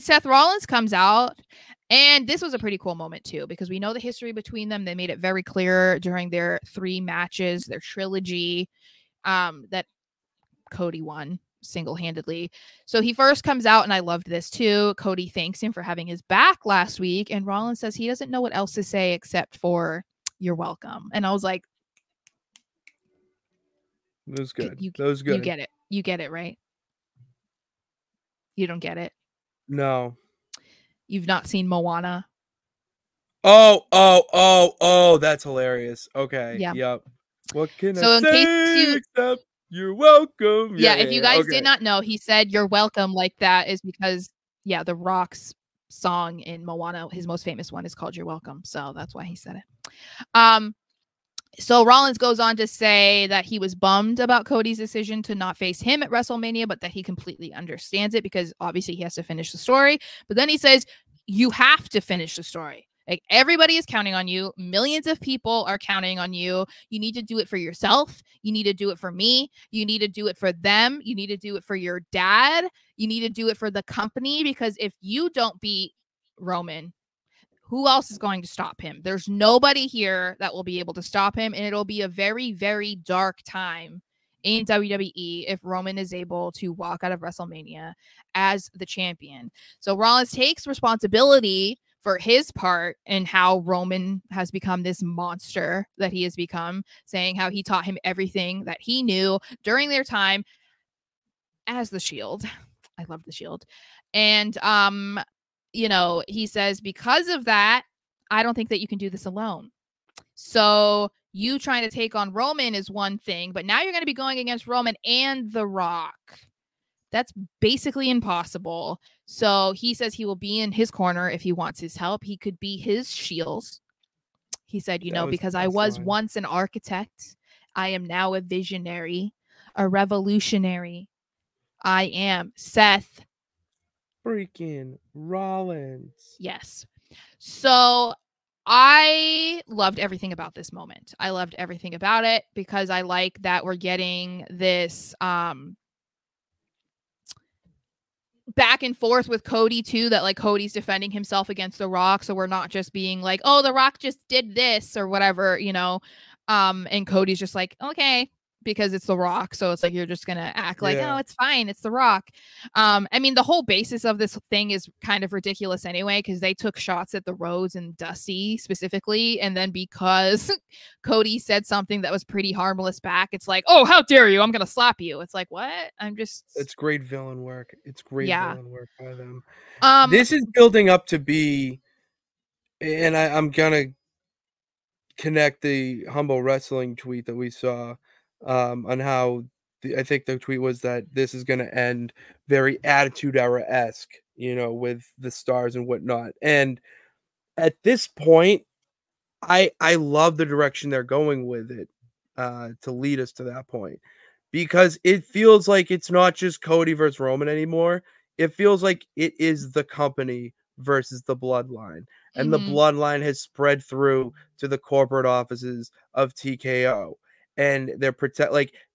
Seth Rollins comes out, and this was a pretty cool moment too, because we know the history between them. They made it very clear during their 3 matches, their trilogy, that Cody won single-handedly. So he first comes out, and I loved this too. Cody thanks him for having his back last week, and Rollins says he doesn't know what else to say except for "you're welcome." And I was like, that was good. That was good. You get it. You get it, right? You don't get it? No. You've not seen Moana? Oh, that's hilarious. Okay. Yeah. Yep. What can So I in say case except you're welcome? Yeah, if you guys did not know, he said "you're welcome" like that is because, The Rock's song in Moana, his most famous one, is called "You're Welcome." So that's why he said it. So Rollins goes on to say that he was bummed about Cody's decision to not face him at WrestleMania, but that he completely understands it because obviously he has to finish the story. But then he says, you have to finish the story. Like, everybody is counting on you. Millions of people are counting on you. You need to do it for yourself. You need to do it for me. You need to do it for them. You need to do it for your dad. You need to do it for the company, because if you don't beat Roman, who else is going to stop him? There's nobody here that will be able to stop him, and it'll be a very, very dark time in WWE if Roman is able to walk out of WrestleMania as the champion. So Rollins takes responsibility for his part in how Roman has become this monster that he has become, saying how he taught him everything that he knew during their time as the Shield. I love the Shield. And he says, because of that, I don't think that you can do this alone. So you trying to take on Roman is one thing, but now you're going to be going against Roman and The Rock. That's basically impossible. So he says he will be in his corner if he wants his help. He could be his shield. He said, because I was once an architect, I am now a visionary, a revolutionary. I am Seth freaking Rollins. Yes. So I loved everything about this moment. I loved everything about it because I like that we're getting this back and forth with Cody too, that like Cody's defending himself against The Rock. So we're not just being like, oh, The Rock just did this or whatever, and Cody's just like, okay, because it's The Rock. So it's like, you're just going to act like, oh, it's fine. It's The Rock. I mean, the whole basis of this thing is kind of ridiculous anyway, because they took shots at the Rhodes and Dusty specifically. And then because Cody said something that was pretty harmless back, it's like, oh, how dare you? I'm going to slap you. It's like, what? It's great villain work. It's great villain work by them. This is building up to be, and I'm going to connect the Humble Wrestling tweet that we saw on how I think the tweet was that this is going to end very Attitude Era-esque, with the stars and whatnot. And at this point, I love the direction they're going with it to lead us to that point, because it feels like it's not just Cody versus Roman anymore. It feels like it is the company versus the bloodline, and the bloodline has spread through to the corporate offices of TKO, and they're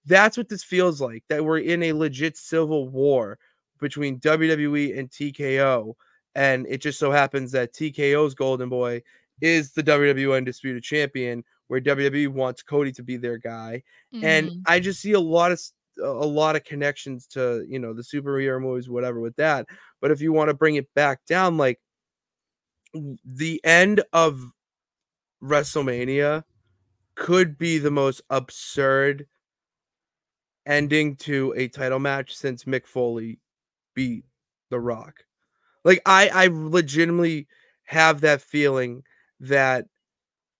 that's what this feels like, that we're in a legit civil war between WWE and TKO. And it just so happens that TKO's golden boy is the WWE Undisputed Champion, where WWE wants Cody to be their guy. And I just see a lot of connections to, the superhero movies, whatever with that. But if you want to bring it back down, like the end of WrestleMania could be the most absurd ending to a title match since Mick Foley beat The Rock. Like, I legitimately have that feeling that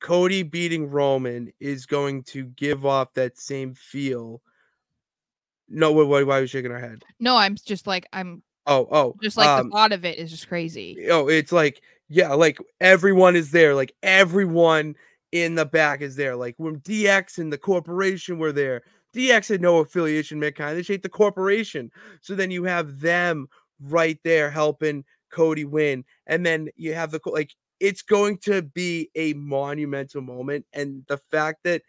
Cody beating Roman is going to give off that same feel. No, why are you shaking our head? No, I'm just like, just like the thought of it is just crazy. Oh, it's like, yeah, like everyone is there. Like everyone in the back is there. Like when DX and the corporation were there, DX had no affiliation, mankind. They shaped the corporation. So then you have them right there helping Cody win. And then you have it's going to be a monumental moment. And the fact that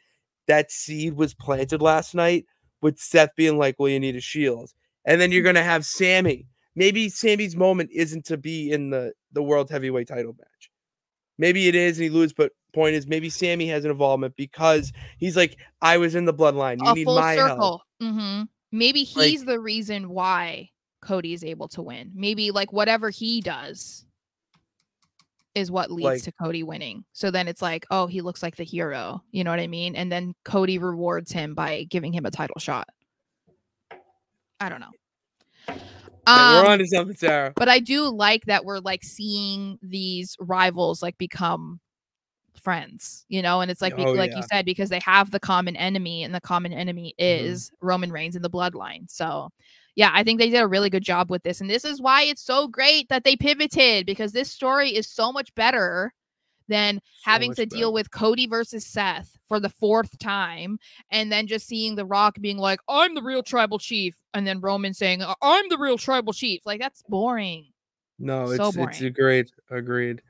that seed was planted last night with Seth being like, well, you need a shield. And then you're going to have Sammy maybe Sammy's moment isn't to be in the world heavyweight title match. Maybe it is and he loses, but point is maybe Sammy has an involvement because he's like, I was in the bloodline. You need my help. Maybe he's the reason why Cody is able to win. Maybe like whatever he does is what leads to Cody winning. So then it's like, oh, he looks like the hero. You know what I mean? And then Cody rewards him by giving him a title shot. I don't know. We're on to something, Sarah. But I do like that we're like seeing these rivals like become friends, you know, and it's like you said, because they have the common enemy, and the common enemy is Roman Reigns and the bloodline. So yeah, I think they did a really good job with this, and this is why it's so great that they pivoted, because this story is so much better than having to deal with Cody versus Seth for the 4th time, and then just seeing The Rock being like, I'm the real tribal chief, and then Roman saying, I'm the real tribal chief. Like, that's boring. No, so it's agreed.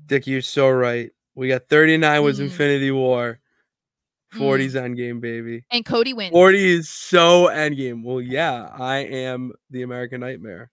Dick, you're so right. We got 39 was Infinity War. 40's Endgame, baby. And Cody wins. 40 is so Endgame. Well, yeah, I am the American Nightmare.